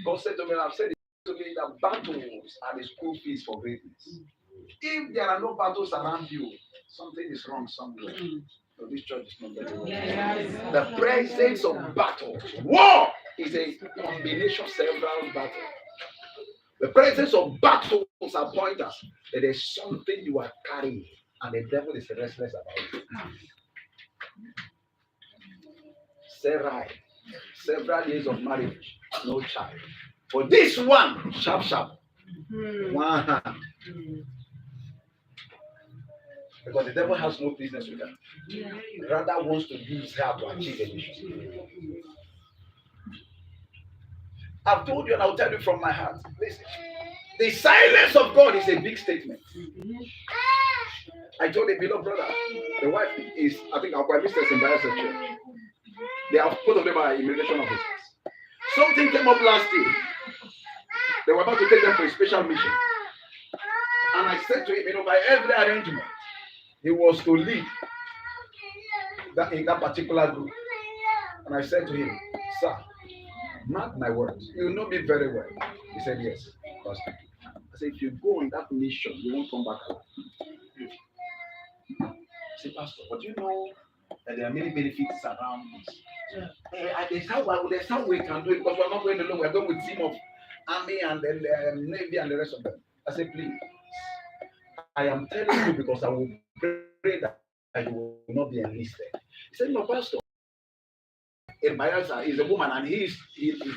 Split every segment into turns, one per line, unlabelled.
God said to me, I've said it to me that battles are the school fees for greatness. If there are no battles around you, something is wrong somewhere. So this church is not very well. The presence of battle, war is a combination of several battles. The presence of battles appoint us that there's something you are carrying, and the devil is restless about it. Sarah, several years of marriage, no child. For this one, sharp, sharp. One. Because the devil has no business with her. Rather wants to use her to achieve a mission. I've told you and I'll tell you from my heart. Listen, the silence of God is a big statement. I told a beloved brother, the wife is, I think, our mistress in Bible church. They have both of them are immigration officers. Something came up last year. They were about to take them for a special mission. And I said to him, by every arrangement, he was to lead that in that particular group. And I said to him, sir, mark my words. You know me very well. He said, yes, Pastor. I said, if you go on that mission, you won't come back alive. I said, Pastor, but you know that there are many benefits around this. There's how we can do it because we're not going alone. We're going with a team of army and then navy and the rest of them. I said, please, I am telling you because I will pray that you will not be enlisted. He said, no, Pastor. In Bayelsa, he's a woman and he's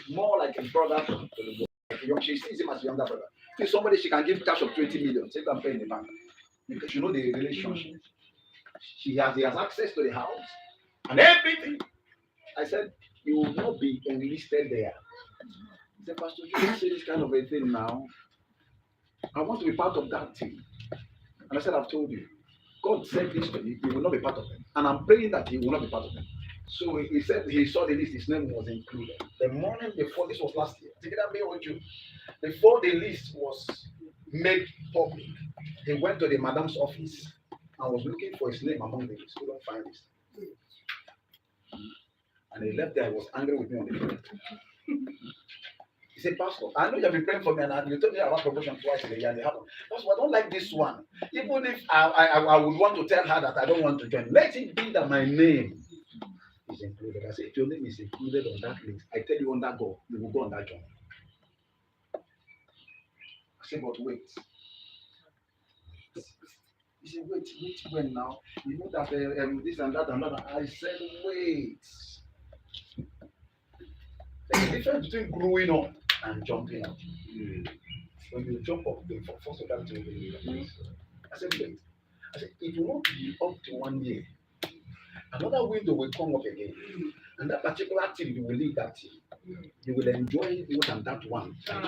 more like a brother to the boy. She sees him as a younger brother. If somebody she can give cash of 20 million, she can pay in the bank. Because you know the relationship. He has access to the house and everything. I said, you will not be enlisted there. He said, Pastor, you don't say this kind of a thing now. I want to be part of that team. And I said, I've told you. God said this to me, you will not be part of them. And I'm praying that he will not be part of them. So he said he saw the list, his name was included. The morning before, this was last year, before the list was made public, he went to the madam's office and was looking for his name among the list. He couldn't find his name. And he left there, he was angry with me on the phone. He said, Pastor, I know you have been praying for me and you told me about promotion twice in a year and it happened. Pastor, I don't like this one. Even if I would want to tell her that I don't want to join, let it be that my name is included. I said, if your name is included on that list, I tell you on that go, you will go on that journey. I said, but wait. He said, wait when now? You know that this and that and that. I said, wait. There's a difference between growing up and jumping up. When you jump up, the first of that to the I said, wait. I said, it will not be up to 1 year. Another window will come up again. And that particular team, you will leave that team. You will enjoy more than that one. Now,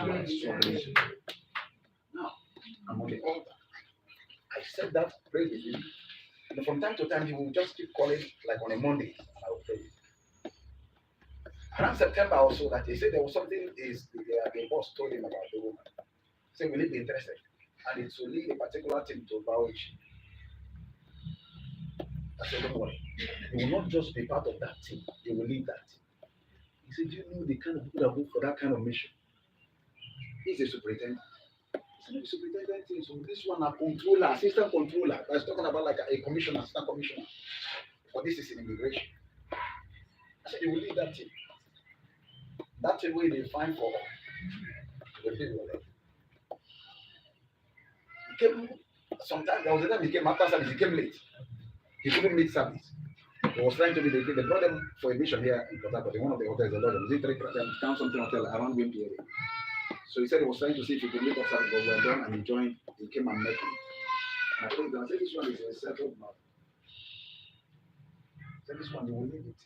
I'm on the altar. I said that, pray with him. And from time to time, he will just keep calling, like on a Monday, and I will pray. Around September also, that he said there was something the boss told him about the woman. He said, will he be interested? And it will lead a particular team to vouch. I said, don't worry. You will not just be part of that team, you will lead that team. He said, do you know the kind of people that go for that kind of mission? He's a superintendent. He said, the superintendent is this one, a controller, assistant controller. I was talking about like a commissioner, assistant commissioner. But this is in immigration. I said, you will lead that team. That's the way they find for the people. He came, sometimes there was a time he came after service, he came late. He couldn't meet service. He was trying to be they brought them for a mission here in Port Harcourt, in one of the hotels, town something hotel around Wimpy area. So he said he was trying to see if he could meet up service, but we were done and he joined, he came and met me. And I told him, I said, this one is a settled man. I said, this one you will need it.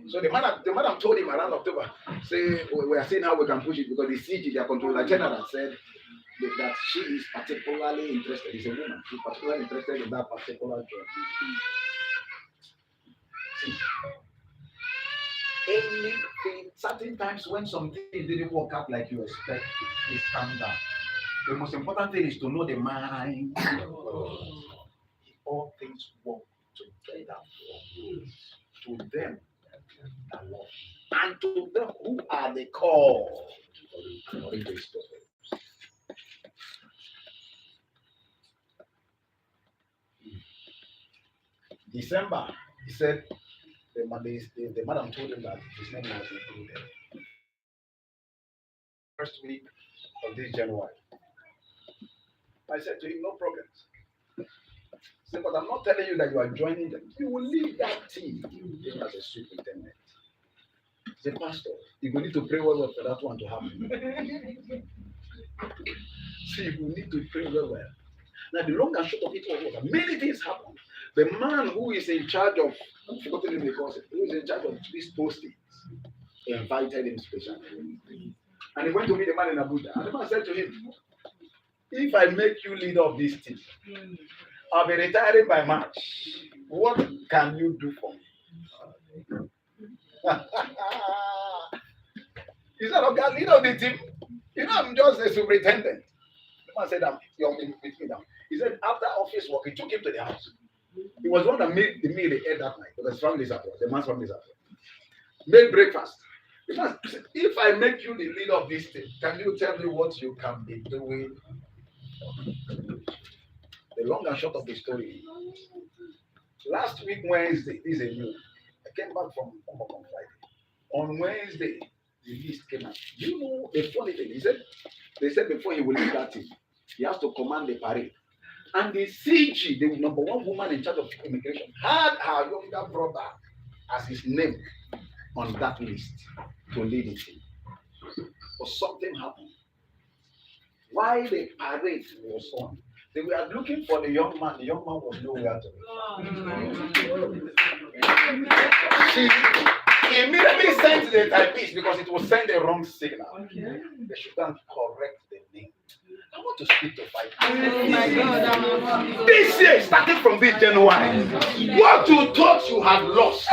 So the madam told him around October, say we are seeing how we can push it because the CG, their controller general, said that she is particularly interested. She's a woman. She's particularly interested in that particular job. See, anything, certain times when something didn't work out like you expect, is calm down. The most important thing is to know the mind of God. All things work together for good to them that love. and to them who are the called according to his purpose. December, he said the madam told him that his name was included. First week of this January. I said to him, no problems. He said, but I'm not telling you that you are joining them. You will leave that team even as a superintendent. He said, Pastor, you will need to pray well for that one to happen. See, you need to pray well. Now, the long and short of it was that many things happened. The man who is in charge of, I'm forgetting the concept, who is in charge of these postings, invited him specially. And he went to meet the man in Abuja. And the man said to him, if I make you leader of this team, I'll be retiring by March. What can you do for me? He said, okay, leader of the team. You know, I'm just a superintendent. The man said, you're with me now. He said, after office work, he took him to the house. He was one that made the meal they ate that night because his family is abroad. The man's family is abroad. Made breakfast. Because if I make you the leader of this thing, can you tell me what you can be doing? The long and short of the story. Last week, Wednesday, this is a new. I came back from Hong Kong on Friday. On Wednesday, the list came out. You know the funny thing? They said before he will leave that team, he has to command the parade. And the CG, the number one woman in charge of immigration, had her younger brother as his name on that list to lead the team. But something happened. While the parade was on, they were looking for the young man. The young man was nowhere to be. She immediately sent the typist because it was sent the wrong signal. Okay. They should go and correct the name. I want to speak to five. This year, starting from this January, what you thought you had lost,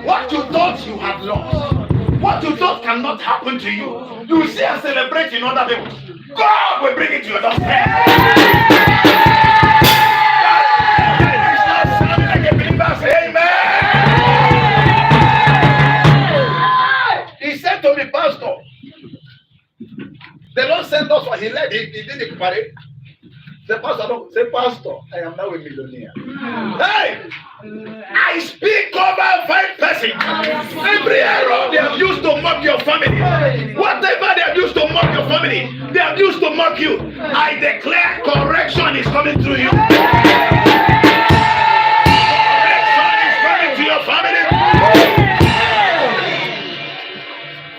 what you thought you had lost, what you thought cannot happen to you, you see and celebrate in other people. God will bring it to your doorstep. He said to me, Pastor, the Lord sent us for he did the parade. Say, Pastor, I am now a millionaire. Hey! I speak over 5 persons. Every error they have used to mock your family. Whatever they have used to mock your family, they have used to mock you. I declare correction is coming through you. Correction is coming to your family.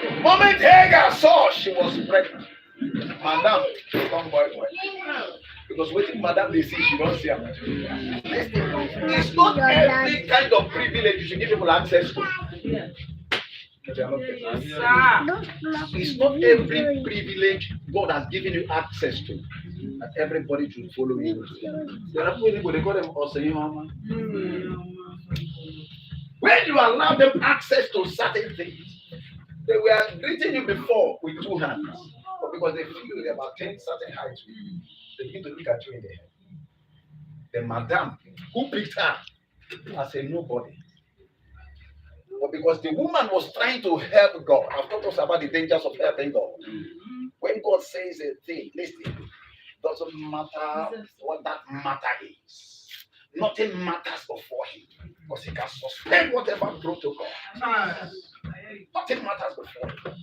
The moment Hagar saw she was pregnant, Madam, come boy. Because waiting, Madam, they see she don't see her. It's not every kind of privilege you should give people access to. It's not every privilege God has given you access to that everybody should follow you. There are people they call them Osayimama. When you allow them access to certain things, they were greeting you before with 2 hands, but because they feel they have attained certain heights, they begin to look at you in the head. The madam who picked her as a nobody. But because the woman was trying to help God, I've talked us about the dangers of helping God. When God says a thing, listen, doesn't matter what that matter is. Nothing matters before him. Because he can suspend whatever protocol. Nothing matters before him.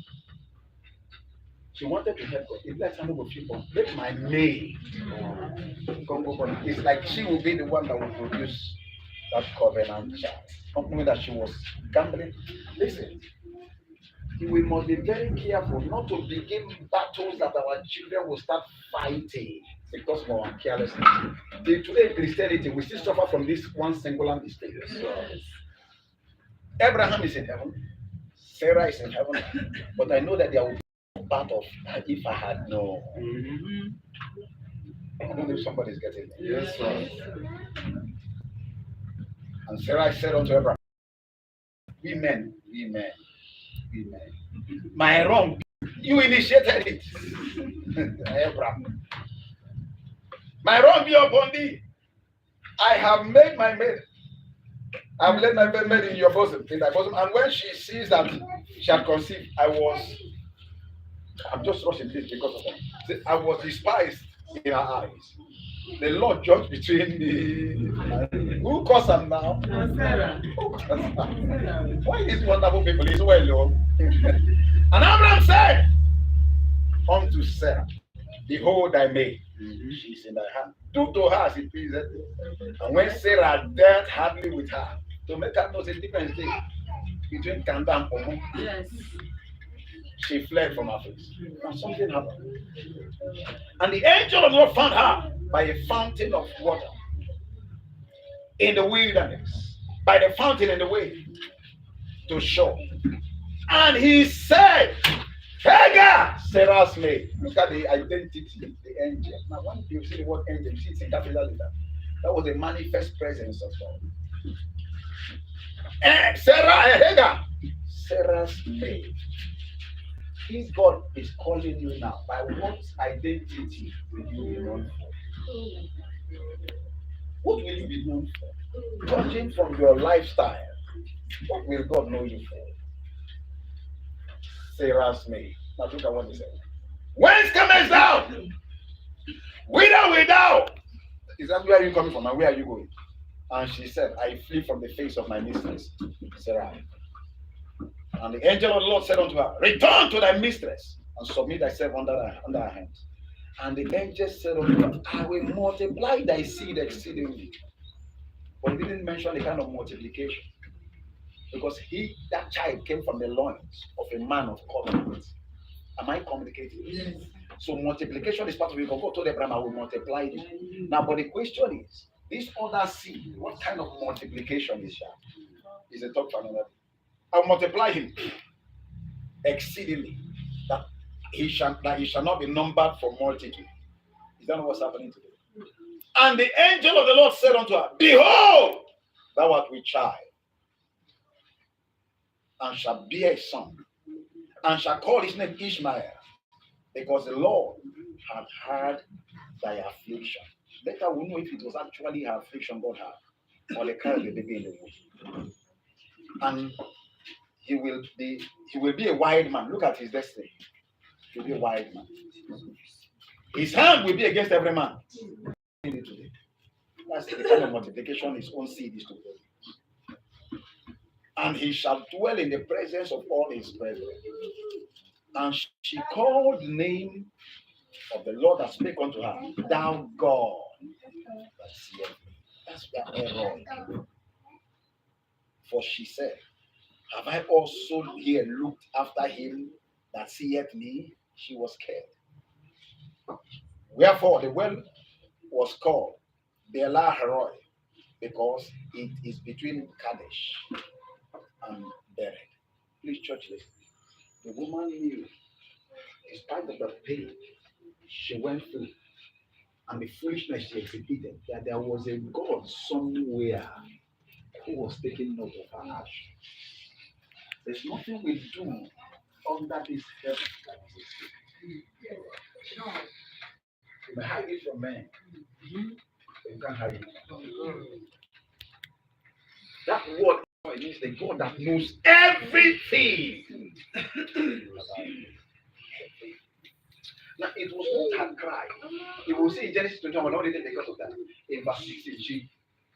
She wanted to help God. If that's some of people, let my maid come over. It's like she will be the one that will produce that covenant child. Not knowing that she was gambling. Listen, we must be very careful not to begin battles that our children will start fighting because of our carelessness. Today in Christianity, we still suffer from this one singular mistake. Abraham is in heaven, Sarah is in heaven, but I know that there will be a part of if I had known. I don't know if somebody's getting it. Yes, sir. And Sarah said unto Abraham, women. My wrong, you initiated it. Abraham. My wrong be upon thee. I have made my maid. I've let my baby in your bosom, in thy bosom. And when she sees that she had conceived, I'm just rushing this because of that. I was despised in her eyes. The Lord judged between me. Who caused them now? Who caused them? Why these wonderful people? Is well, Lord. And Abraham said unto Sarah, behold thy maid, she is in thy hand. Do to her as it pleaseth. And when Sarah dealt hardly with her, to make her know the difference between Kanda and Pomo, yes, she fled from her face. And something happened. And the angel of the Lord found her by a fountain of water in the wilderness, by the fountain in the way to shore. And he said, Hagar, Sarah's maid. Look at the identity, the angel. Now, when you see the word angel, you see it's in capital letter. That was the manifest presence of God. And Hagar, Sarah's maid. If God is calling you now, by what identity will you be known for? What will you be known for? Judging from your lifestyle, what will God know you for? Sarah's maid. Now look at what he said. Whence comest thou? Whither wilt thou? Is that where are you coming from and where are you going? And she said, I flee from the face of my mistress, Sarah. And the angel of the Lord said unto her, return to thy mistress and submit thyself under her hands. And the angel said unto her, I will multiply thy seed exceedingly. But he didn't mention the kind of multiplication. Because that child came from the loins of a man of covenant. Am I communicating? Yes. So multiplication is part of it. God told Abraham, I will multiply you. Now, but the question is, this other seed, what kind of multiplication is that? Is a talk for another day. I'll multiply him exceedingly, that he shall not be numbered for multitude. Is that not what's happening today? And the angel of the Lord said unto her, behold, thou art with child, and shall bear a son, and shall call his name Ishmael, because the Lord had heard thy affliction. Later we'll know if it was actually her affliction God had, or the carried the baby in the womb. And he will be a wild man. Look at his destiny. He will be a wild man. His hand will be against every man. That's the kind of multiplication his own seed is to do. And he shall dwell in the presence of all his brethren. And she called the name of the Lord that spake unto her, thou God that seeth me. That's where error. For she said, have I also here looked after him that seeth me? She was scared. Wherefore the well was called Bela Heroi, because it is between Kadesh and Bered. Please, church, listen. The woman knew, despite of the pain she went through and the foolishness she exhibited, that there was a God somewhere who was taking note of her action. There's nothing we do under this heaven that is a secret. You may hide it from men, but you can't hide it. That word means the God that knows everything. Now, it was not her cry. You will see in Genesis 21, not even because of that. In verse 16, she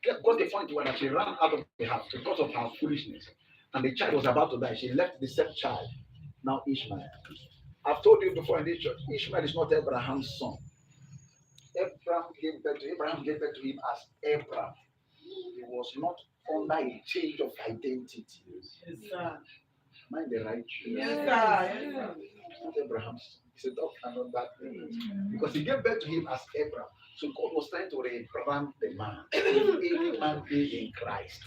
got the point when she ran out of the house because of her foolishness. And the child was about to die. She left the same child, now Ishmael. I've told you before in this church, Ishmael is not Abraham's son. Abraham gave birth to him as Abraham. He was not under a change of identity. Yes, sir. Mind the right choice. Yes, sir. Yes, sir. It's not Abraham's son. It's a doctrine on that thing. Because he gave birth to him as Abraham. So God was trying to rebrand the man. Any man be in Christ.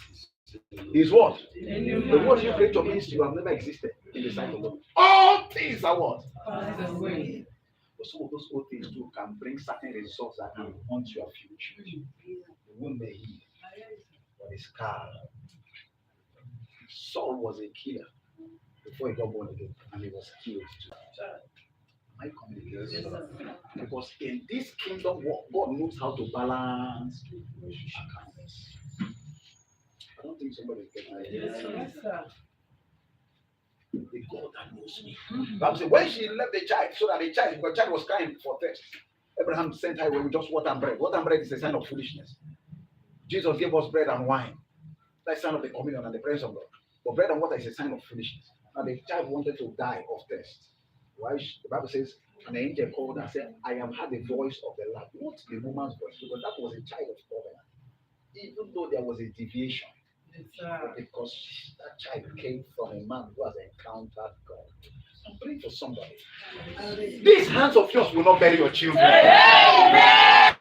Is what? The word you create means you have never existed in the sight of God. All things are what? But some of those old things too can bring certain results that can haunt your future. The wound may heal, but it's scarred. Saul was a killer before he got born again, and he was killed too. My communication. Because in this kingdom, God knows how to balance accounts. I don't think somebody is getting it.
Yes, sir.
The God that knows me. Bible says when she left the child, so that the child, because the child was crying for thirst, Abraham sent her away with just water and bread. Water and bread is a sign of foolishness. Jesus gave us bread and wine. That's a sign of the communion and the presence of God. But bread and water is a sign of foolishness. Now the child wanted to die of thirst. Why? The Bible says, and the angel called and said, I have heard the voice of the Lord. Not the woman's voice, because that was a child of covenant. Even though there was a deviation, because that child came from a man who has encountered God. I'm praying for somebody. These hands of yours will not bury your children. Amen.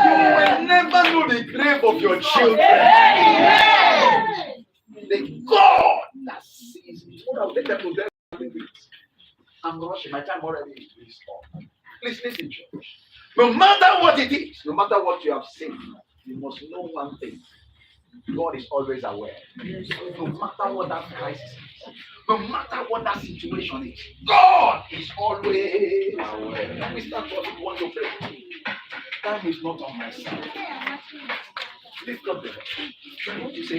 You will never know the grave of your children. Amen. The God that sees me. What I'll take them to them. I'm rushing. My time already is up. Please listen, church. No matter what it is, no matter what you have seen, you must know one thing. God is always aware. No matter what that crisis is, no matter what that situation is, God is always aware. Let me start what you want to pray. Time is not on my side. Lift up the voice.